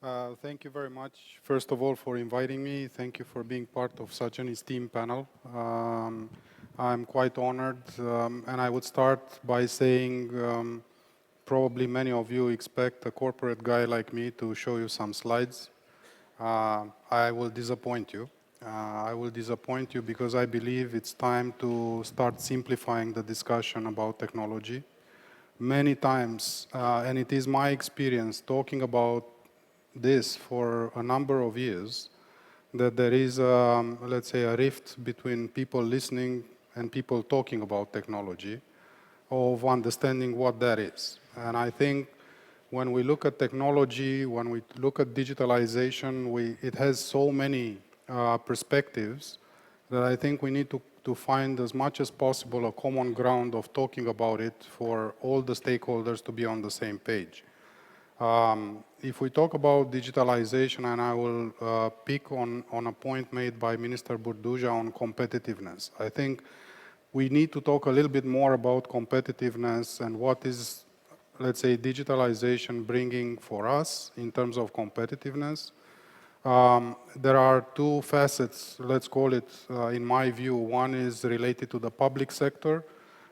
Thank you very much, first of all, for inviting me. Thank you for being part of such an esteemed panel. I'm quite honored, and I would start by saying probably many of you expect a corporate guy like me to show you some slides. I will disappoint you. I will disappoint you because I believe it's time to start simplifying the discussion about technology. Many times, and it is my experience talking about this for a number of years, that there is, let's say, a rift between people listening and people talking about technology, of understanding what that is. And I think when we look at technology, when we look at digitalization, it has so many perspectives that I think we need to find as much as possible a common ground of talking about it for all the stakeholders to be on the same page. If we talk about digitalization, and I will pick on a point made by Minister Burduja on competitiveness. I think we need to talk a little bit more about competitiveness and what is, let's say, digitalization bringing for us in terms of competitiveness. There are two facets, let's call it, in my view. One is related to the public sector,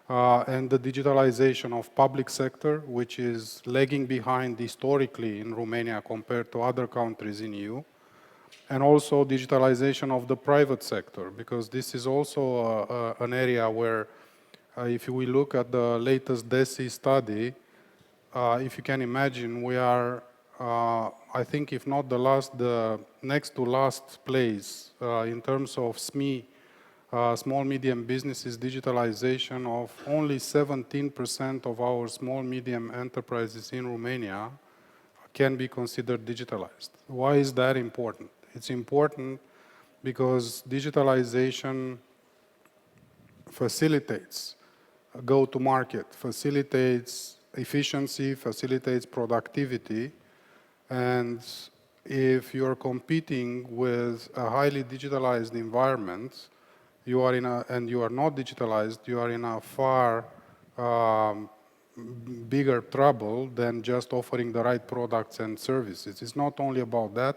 and the digitalization of public sector, which is lagging behind historically in Romania compared to other countries in EU, and also digitalization of the private sector, because this is also an area where, if we look at the latest DESI study, if you can imagine, we are, I think, if not the next to last place in terms of SME, small medium businesses digitalization. Of only 17% of our small medium enterprises in Romania can be considered digitalized. Why is that important? It's important because digitalization facilitates go-to-market, facilitates efficiency, facilitates productivity, and if you're competing with a highly digitalized environment, you are and you are not digitalized, you are in a far bigger trouble than just offering the right products and services. It's not only about that,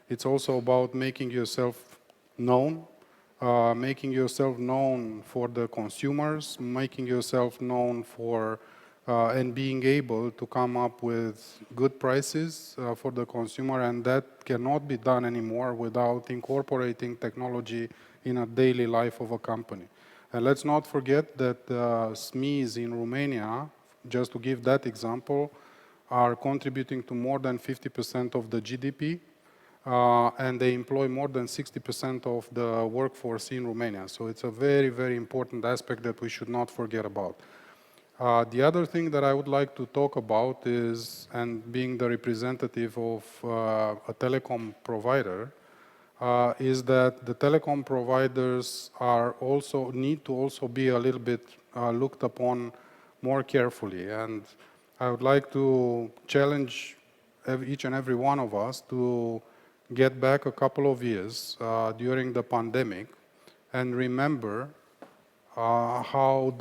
it's also about making yourself known, for the consumers, making yourself known for and being able to come up with good prices for the consumer, and that cannot be done anymore without incorporating technology in a daily life of a company. And let's not forget that SMEs in Romania, just to give that example, are contributing to more than 50% of the GDP, and they employ more than 60% of the workforce in Romania. So it's a very, very important aspect that we should not forget about. The other thing that I would like to talk about is, and being the representative of a telecom provider, is that the telecom providers need to also be a little bit looked upon more carefully. And I would like to challenge each and every one of us to get back a couple of years during the pandemic and remember how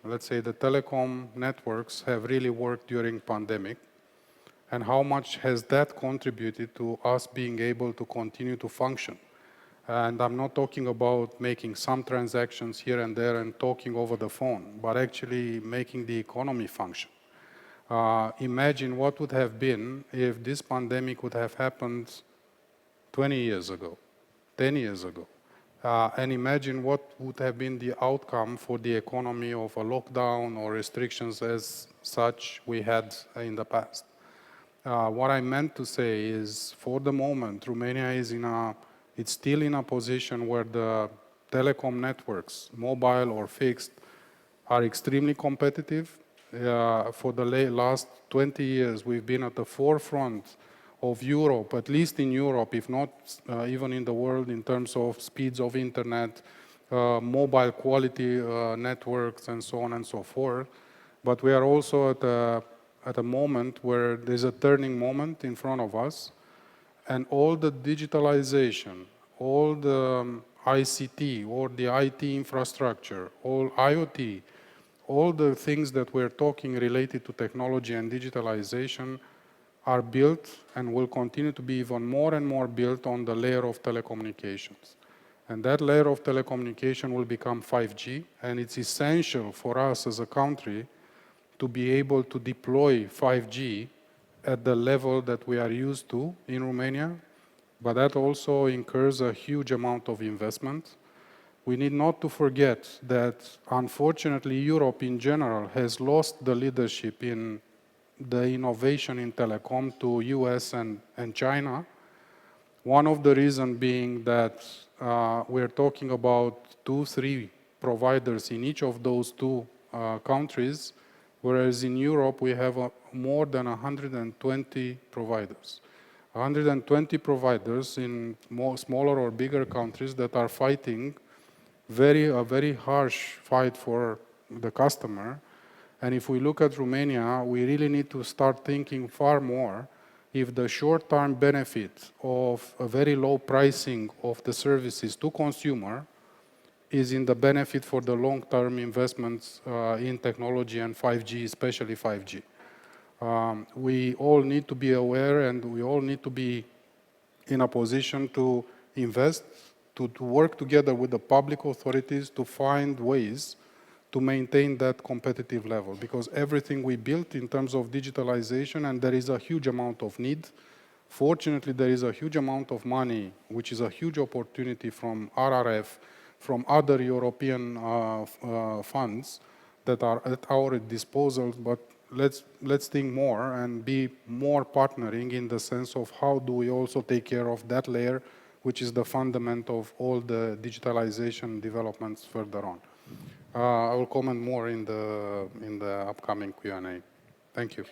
let's say, the telecom networks have really worked during pandemic, and how much has that contributed to us being able to continue to function. And I'm not talking about making some transactions here and there and talking over the phone, but actually making the economy function. Imagine what would have been if this pandemic would have happened 20 years ago, 10 years ago. And imagine what would have been the outcome for the economy of a lockdown or restrictions as such we had in the past. What I meant to say is, for the moment, Romania is it's still in a position where the telecom networks, mobile or fixed, are extremely competitive. For the last 20 years, we've been at the forefront of Europe, at least in Europe, if not even in the world, in terms of speeds of internet, mobile quality networks, and so on and so forth. But we are also at a moment where there's a turning moment in front of us, and all the digitalization, all the ICT, or the IT infrastructure, all IoT, all the things that we're talking related to technology and digitalization are built and will continue to be even more and more built on the layer of telecommunications. And that layer of telecommunication will become 5G, and it's essential for us as a country to be able to deploy 5G at the level that we are used to in Romania, but that also incurs a huge amount of investment. We need not to forget that, unfortunately, Europe in general has lost the leadership in the innovation in telecom to US and China. One of the reasons being that we're talking about 2-3 providers in each of those two countries, whereas in Europe we have more than 120 providers. 120 providers in smaller or bigger countries that are fighting a very harsh fight for the customer. And if we look at Romania, we really need to start thinking far more if the short-term benefit of a very low pricing of the services to consumer is in the benefit for the long-term investments in technology and 5G, especially 5G. We all need to be aware, and we all need to be in a position to invest, to work together with the public authorities to find ways to maintain that competitive level, because everything we built in terms of digitalization, and there is a huge amount of need. Fortunately, there is a huge amount of money, which is a huge opportunity from RRF, from other European funds that are at our disposal, but let's think more and be more partnering in the sense of how do we also take care of that layer, which is the fundament of all the digitalization developments further on. I will comment more in the upcoming Q&A. Thank you.